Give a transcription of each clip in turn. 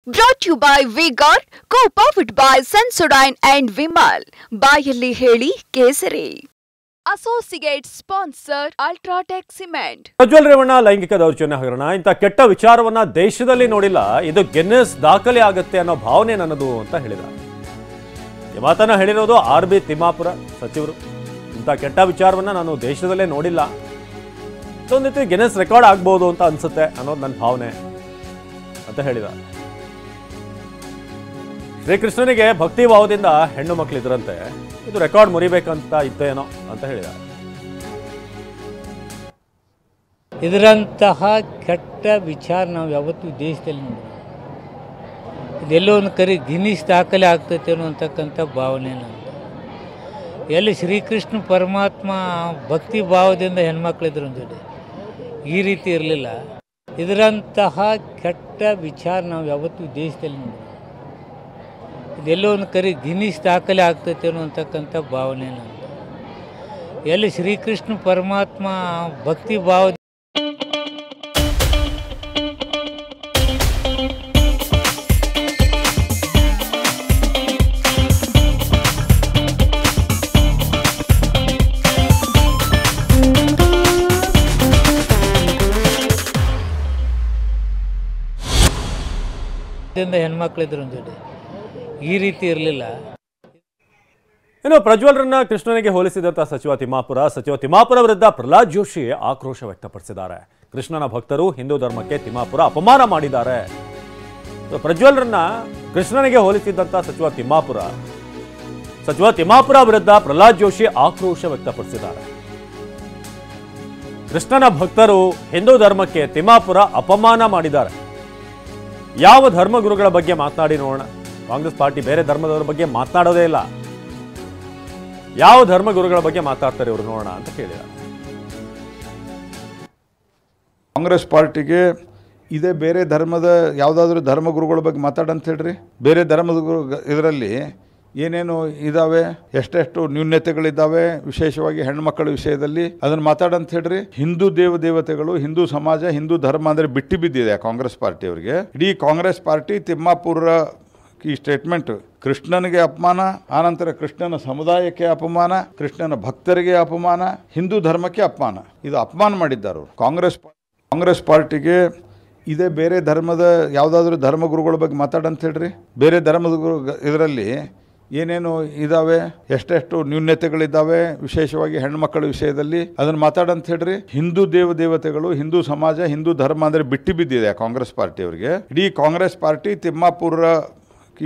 Brought to you by Vigor, co-powered by Sensodyne and Vimal. ಬಾಯಲ್ಲಿ ಹೇಳಿ ಕೇಸರಿ. Associate sponsor Ultratech Cement. Prajwal Revanna ಲೈಂಗಿಕ ದೌರ್ಜನ್ಯ ಹಗರಣ ಇಂಥ ಕೆಟ್ಟ ವಿಚಾರವನ್ನ ದೇಶದಲ್ಲಿ ನೋಡಿಲ್ಲ. ಇದು ಗಿನ್ನೆಸ್ ದಾಖಲೆ ಆಗುತ್ತೆ ಅನ್ನೋ ಭಾವನೆ ನನ್ನದು ಅಂತ ಹೇಳಿದ. ಈ ಮಾತನ್ನ ಹೇಳಿರೋದು ಆರ್.ಬಿ. ತಿಮ್ಮಾಪುರ ಸಚಿವರು. ಇಂಥ ಕೆಟ್ಟ ವಿಚಾರವನ್ನ ನಾನು ದೇಶದಲ್ಲೇ ನೋಡಿಲ್ಲ. ಇದೊಂದು ರೀತಿ ಗಿನ್ನೆಸ್ ರೆಕಾರ್ಡ್ ಆಗ್ಬೋದು ಅಂತ ಅನ್ಸುತ್ತೆ ಅನ್ನೋದು ನನ್ನ ಭಾವನೆ ಅಂತ ಹೇಳಿದ. ಶ್ರೀಕೃಷ್ಣನಿಗೆ ಭಕ್ತಿ ಭಾವದಿಂದ ಹೆಣ್ಣು ಮಕ್ಕಳಿದ್ರಂತೆ. ಇದು ರೆಕಾರ್ಡ್ ಮುರಿಬೇಕಂತ ಇತ್ತೇನೋ ಅಂತ ಹೇಳಿದ. ಇದರಂತಹ ಕೆಟ್ಟ ವಿಚಾರ ನಾವು ಯಾವತ್ತೂ ದೇಶದಲ್ಲಿ ನೋಡಿಲ್ಲ. ಇದೆಲ್ಲೋ ಒಂದು ಕರಿ ಗಿನ್ನಿಸ್ ದಾಖಲೆ ಆಗ್ತೈತೇನೋ ಅಂತಕ್ಕಂಥ ಭಾವನೆ ನಂದು. ಎಲ್ಲಿ ಶ್ರೀಕೃಷ್ಣ ಪರಮಾತ್ಮ ಭಕ್ತಿ ಭಾವದಿಂದ ಹೆಣ್ಮಕ್ಳಿದ್ರು ಅಂದೇಳಿ ಈ ರೀತಿ ಇರಲಿಲ್ಲ. ಇದರಂತಹ ಕೆಟ್ಟ ವಿಚಾರ ನಾವು ಯಾವತ್ತೂ ದೇಶದಲ್ಲಿ ನೋಡಿಲ್ಲ. ಇದೆಲ್ಲೋ ಒಂದು ಕರಿ ಗಿನ್ನಿಸ್ ದಾಖಲೆ ಆಗ್ತೈತೇನೋ ಅಂತಕ್ಕಂಥ ಭಾವನೆ ನಂದು. ಎಲ್ಲಿ ಶ್ರೀಕೃಷ್ಣ ಪರಮಾತ್ಮ ಭಕ್ತಿ ಭಾವ ಹೆಣ್ಮಕ್ಳಿದ್ರು ಅಂದೇಳಿ ಈ ರೀತಿ ಇರಲಿಲ್ಲ. ಇನ್ನು ಪ್ರಜ್ವಲ್ರನ್ನ ಕೃಷ್ಣನಿಗೆ ಹೋಲಿಸಿದಂಥ ಸಚಿವ ತಿಮ್ಮಾಪುರ ವಿರುದ್ಧ ಪ್ರಹ್ಲಾದ್ ಜೋಶಿ ಆಕ್ರೋಶ ವ್ಯಕ್ತಪಡಿಸಿದ್ದಾರೆ. ಕೃಷ್ಣನ ಭಕ್ತರು ಹಿಂದೂ ಧರ್ಮಕ್ಕೆ ತಿಮ್ಮಾಪುರ ಅಪಮಾನ ಮಾಡಿದ್ದಾರೆ. ಪ್ರಜ್ವಲ್ರನ್ನ ಕೃಷ್ಣನಿಗೆ ಹೋಲಿಸಿದಂಥ ಸಚಿವ ತಿಮ್ಮಾಪುರ ವಿರುದ್ಧ ಪ್ರಹ್ಲಾದ್ ಜೋಶಿ ಆಕ್ರೋಶ ವ್ಯಕ್ತಪಡಿಸಿದ್ದಾರೆ. ಕೃಷ್ಣನ ಭಕ್ತರು ಹಿಂದೂ ಧರ್ಮಕ್ಕೆ ತಿಮ್ಮಾಪುರ ಅಪಮಾನ ಮಾಡಿದ್ದಾರೆ. ಯಾವ ಧರ್ಮಗುರುಗಳ ಬಗ್ಗೆ ಮಾತನಾಡಿ ನೋಡೋಣ. ಕಾಂಗ್ರೆಸ್ ಪಾರ್ಟಿ ಬೇರೆ ಧರ್ಮದವರ ಬಗ್ಗೆ ಮಾತನಾಡೋದೇ ಇಲ್ಲ. ಯಾವ ಧರ್ಮಗುರುಗಳ ಬಗ್ಗೆ ಮಾತಾಡ್ತಾರೆ ಇವರು ನೋಡೋಣ ಅಂತ ಕೇಳಿದ. ಕಾಂಗ್ರೆಸ್ ಪಾರ್ಟಿಗೆ ಇದೇ ಬೇರೆ ಧರ್ಮದ ಯಾವುದಾದ್ರೂ ಧರ್ಮಗುರುಗಳ ಬಗ್ಗೆ ಮಾತಾಡಂತ ಹೇಳ್ರಿ. ಬೇರೆ ಧರ್ಮದ ಗುರು ಇದರಲ್ಲಿ ಏನೇನು ಇದ್ದಾವೆ, ಎಷ್ಟೆಷ್ಟು ನ್ಯೂನ್ಯತೆಗಳಿದ್ದಾವೆ, ವಿಶೇಷವಾಗಿ ಹೆಣ್ಮಕ್ಕಳ ವಿಷಯದಲ್ಲಿ ಅದನ್ನು ಮಾತಾಡಂತ ಹೇಳ್ರಿ. ಹಿಂದೂ ದೇವತೆಗಳು, ಹಿಂದೂ ಸಮಾಜ, ಹಿಂದೂ ಧರ್ಮ ಅಂದರೆ ಬಿಟ್ಟು ಬಿದ್ದಿದೆ ಕಾಂಗ್ರೆಸ್ ಪಾರ್ಟಿಯವರಿಗೆ. ಇಡೀ ಕಾಂಗ್ರೆಸ್ ಪಾರ್ಟಿ ತಿಮ್ಮಾಪುರ ಈ ಸ್ಟೇಟ್ಮೆಂಟ್ ಕೃಷ್ಣನಿಗೆ ಅಪಮಾನ, ಆನಂತರ ಕೃಷ್ಣನ ಸಮುದಾಯಕ್ಕೆ ಅಪಮಾನ, ಕೃಷ್ಣನ ಭಕ್ತರಿಗೆ ಅಪಮಾನ, ಹಿಂದೂ ಧರ್ಮಕ್ಕೆ ಅಪಮಾನ. ಇದು ಅಪಮಾನ ಮಾಡಿದ್ದಾರೆ ಕಾಂಗ್ರೆಸ್ ಪಾರ್ಟಿಗೆ ಇದೇ ಬೇರೆ ಧರ್ಮದ ಯಾವುದಾದ್ರೂ ಧರ್ಮಗುರುಗಳ ಬಗ್ಗೆ ಮಾತಾಡಂತ ಹೇಳ್ರಿ. ಬೇರೆ ಧರ್ಮದ ಗುರು ಇದರಲ್ಲಿ ಏನೇನು ಇದ್ದಾವೆ, ಎಷ್ಟೆಷ್ಟು ನ್ಯೂನ್ಯತೆಗಳಿದ್ದಾವೆ, ವಿಶೇಷವಾಗಿ ಹೆಣ್ಮಕ್ಕಳ ವಿಷಯದಲ್ಲಿ ಅದನ್ನು ಮಾತಾಡಂತ ಹೇಳ್ರಿ. ಹಿಂದೂ ದೇವತೆಗಳು, ಹಿಂದೂ ಸಮಾಜ, ಹಿಂದೂ ಧರ್ಮ ಅಂದರೆ ಬಿಟ್ಟು ಬಿದ್ದಿದೆ ಕಾಂಗ್ರೆಸ್ ಪಾರ್ಟಿಯವರಿಗೆ. ಇಡೀ ಕಾಂಗ್ರೆಸ್ ಪಾರ್ಟಿ ತಿಮ್ಮಾಪುರ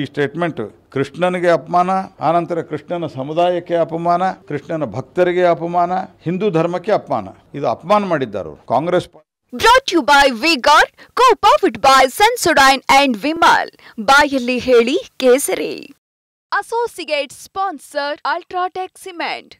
ಈ ಸ್ಟೇಟ್ಮೆಂಟ್ ಕೃಷ್ಣನಿಗೆ ಅಪಮಾನ, ಆನಂತರ ಕೃಷ್ಣನ ಸಮುದಾಯಕ್ಕೆ ಅಪಮಾನ, ಕೃಷ್ಣನ ಭಕ್ತರಿಗೆ ಅಪಮಾನ, ಹಿಂದೂ ಧರ್ಮಕ್ಕೆ ಅಪಮಾನ. ಇದು ಅಪಮಾನ ಮಾಡಿದ್ದಾರೆ Congress. Brought to you by Vigor, co-powered by Sensodyne and Vimal. ಬಾಯಲ್ಲಿ ಹೇಳಿ ಕೇಸರಿ. Associate sponsor Ultratech Cement.